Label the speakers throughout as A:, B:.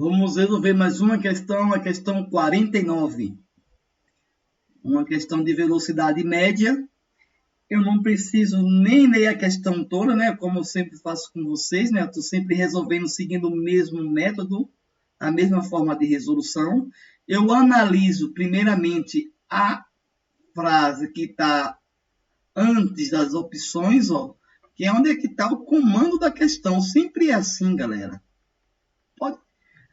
A: Vamos resolver mais uma questão, a questão 49. Uma questão de velocidade média. Eu não preciso nem ler a questão toda, né? Como eu sempre faço com vocês, né? Eu estou sempre resolvendo seguindo o mesmo método, a mesma forma de resolução. Eu analiso primeiramente a frase que está antes das opções, ó, que é onde é que está o comando da questão. Sempre é assim, galera.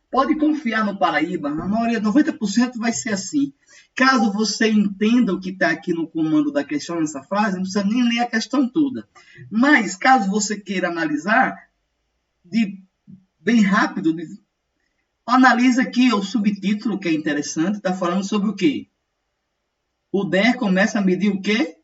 A: Pode confiar no Paraíba, na maioria, 90% vai ser assim. Caso você entenda o que está aqui no comando da questão nessa frase, não precisa nem ler a questão toda. Mas, caso você queira analisar, bem rápido, analisa aqui o subtítulo, que é interessante, está falando sobre o quê? O DER começa a medir o quê?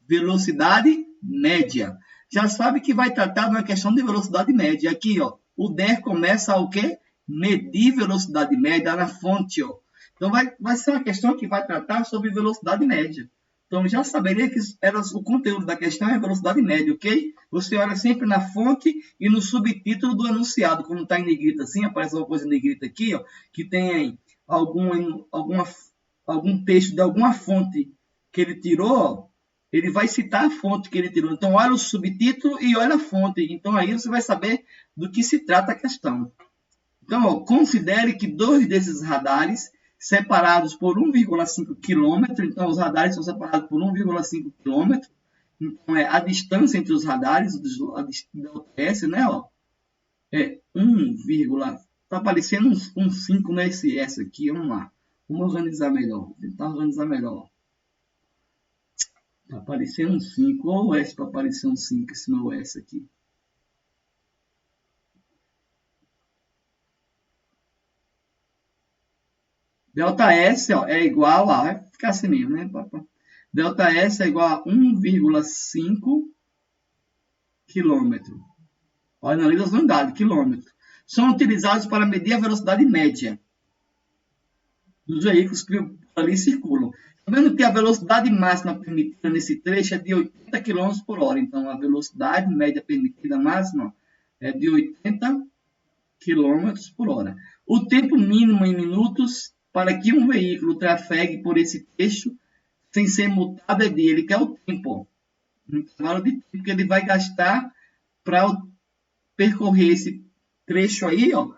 A: Velocidade média. Já sabe que vai tratar de uma questão de velocidade média. Aqui, ó, o DER começa a o quê? Medir velocidade média na fonte, ó. Então, vai ser uma questão que vai tratar sobre velocidade média. Então, já saberia que o conteúdo da questão é velocidade média, ok? Você olha sempre na fonte e no subtítulo do enunciado. Quando está em negrita assim, aparece uma coisa em negrita aqui, ó, que tem algum texto de alguma fonte que ele tirou, ó, ele vai citar a fonte que ele tirou. Então, olha o subtítulo e olha a fonte. Então, aí você vai saber do que se trata a questão. Então, ó, considere que dois desses radares separados por 1,5 km, então os radares são separados por 1,5 km, então é a distância entre os radares, a ΔS, né, ó, é 1, tá aparecendo um 5 nesse S aqui, vamos lá, vamos organizar melhor, vou tentar organizar melhor. Tá aparecendo um 5, ou o S para aparecer um 5, esse meu S aqui. ΔS, ó, é igual a, vai ficar assim mesmo, né? ΔS é igual a 1,5 km. Analisa as unidades, quilômetro. São utilizados para medir a velocidade média dos veículos que ali circulam. Sabendo que a velocidade máxima permitida nesse trecho é de 80 km por hora. Então, a velocidade média permitida máxima é de 80 km por hora. O tempo mínimo em minutos para que um veículo trafegue por esse trecho sem ser multado é dele, que é o tempo. O intervalo de tempo que ele vai gastar para percorrer esse trecho aí, ó.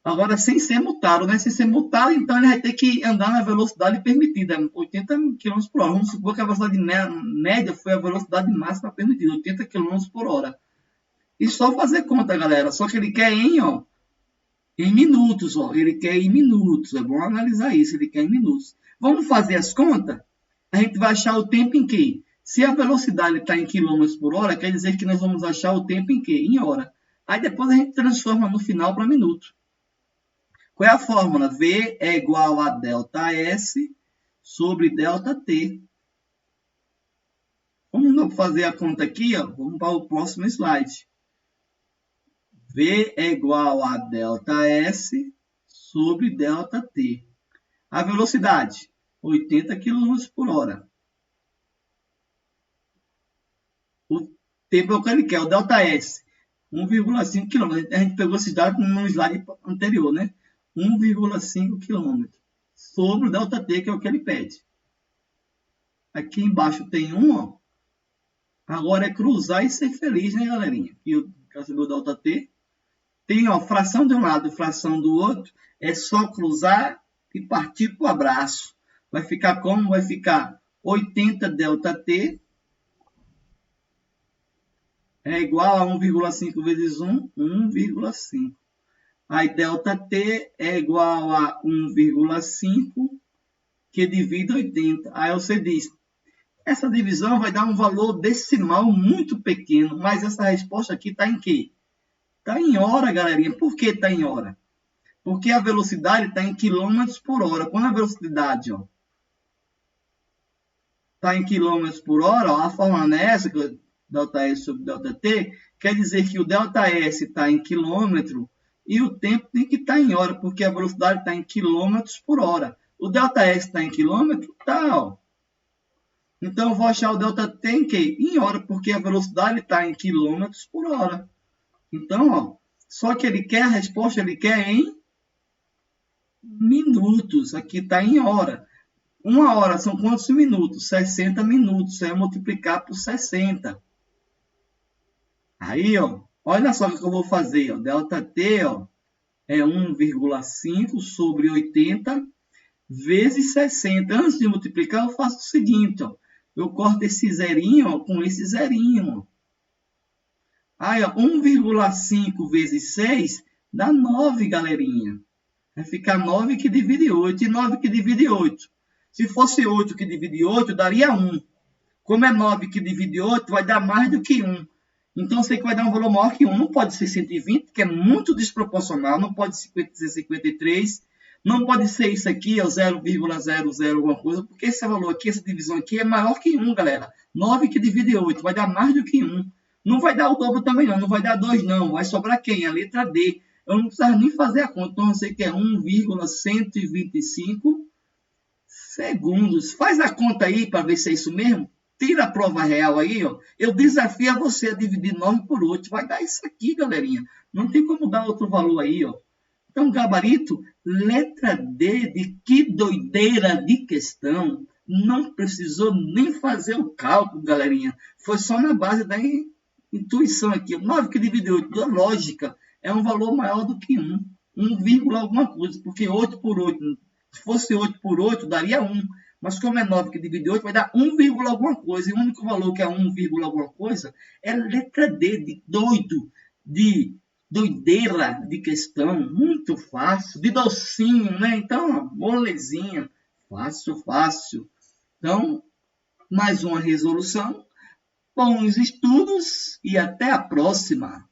A: Agora, sem ser multado, né? Sem ser multado, então ele vai ter que andar na velocidade permitida, 80 km por hora. Vamos supor que a velocidade média foi a velocidade máxima permitida, 80 km por hora. E só fazer conta, galera. Só que ele quer em minutos, ó. Ele quer em minutos. É bom analisar isso. Ele quer em minutos. Vamos fazer as contas? A gente vai achar o tempo em quê? Se a velocidade está em quilômetros por hora, quer dizer que nós vamos achar o tempo em quê? Em hora. Aí depois a gente transforma no final para minuto. Qual é a fórmula? V é igual a ΔS sobre ΔT. Vamos fazer a conta aqui, ó. Vamos para o próximo slide. V é igual a ΔS sobre ΔT. A velocidade, 80 km por hora. O tempo é o que ele quer, o ΔS, 1,5 km. A gente pegou esses dados no slide anterior, né? 1,5 km sobre o ΔT, que é o que ele pede. Aqui embaixo tem 1, ó. Agora é cruzar e ser feliz, né, galerinha? E eu quero saber o ΔT. Tem, ó, fração de um lado e fração do outro. É só cruzar e partir para o abraço. Vai ficar como? Vai ficar 80 ΔT é igual a 1,5 vezes 1, 1,5. Aí ΔT é igual a 1,5 que divide 80. Aí você diz, essa divisão vai dar um valor decimal muito pequeno, mas essa resposta aqui está em quê? Está em hora, galerinha. Por que está em hora? Porque a velocidade está em quilômetros por hora. Quando a velocidade está em quilômetros por hora, ó, a fórmula é essa, ΔS sobre ΔT, quer dizer que o ΔS está em quilômetro e o tempo tem que estar em hora, porque a velocidade está em quilômetros por hora. O ΔS está em quilômetro? Tá, ó. Então, eu vou achar o ΔT em quê? Em hora, porque a velocidade está em quilômetros por hora. Então, ó, Só que a resposta ele quer em minutos. Aqui está em hora. 1 hora são quantos minutos? 60 minutos. Isso é multiplicar por 60. Aí, ó, olha só o que eu vou fazer. Ó. Delta T ó, é 1,5 sobre 80 vezes 60. Antes de multiplicar, eu faço o seguinte. Ó. Eu corto esse zerinho ó, com esse zerinho. Ó. Aí, ó, 1,5 vezes 6 dá 9, galerinha. Vai ficar 9 que divide 8 e 9 que divide 8. Se fosse 8 que divide 8, daria 1. Como é 9 que divide 8, vai dar mais do que 1. Então, eu sei que vai dar um valor maior que 1. Não pode ser 120, que é muito desproporcional. Não pode ser 53. Não pode ser isso aqui, 0,00 alguma coisa, porque esse valor aqui, essa divisão aqui é maior que 1, galera. 9 que divide 8, vai dar mais do que 1. Não vai dar o dobro também, não. Não vai dar 2, não. Vai sobrar quem? A letra D. Eu não preciso nem fazer a conta. Então, eu sei que é 1,125 segundos. Faz a conta aí para ver se é isso mesmo. Tira a prova real aí, ó. Eu desafio a você a dividir 9 por 8. Vai dar isso aqui, galerinha. Não tem como dar outro valor aí, ó. Então, gabarito, letra D de que doideira de questão. Não precisou nem fazer o cálculo, galerinha. Foi só na base da intuição aqui. 9 que divide 8, da lógica, é um valor maior do que 1. 1, alguma coisa. Porque 8 por 8, se fosse 8 por 8, daria 1. Mas como é 9 que divide 8, vai dar 1, alguma coisa. E o único valor que é 1, alguma coisa é letra D, de doido, de doideira de questão. Muito fácil, de docinho, né? Então, molezinha. Fácil, fácil. Então, mais uma resolução. Bons estudos e até a próxima.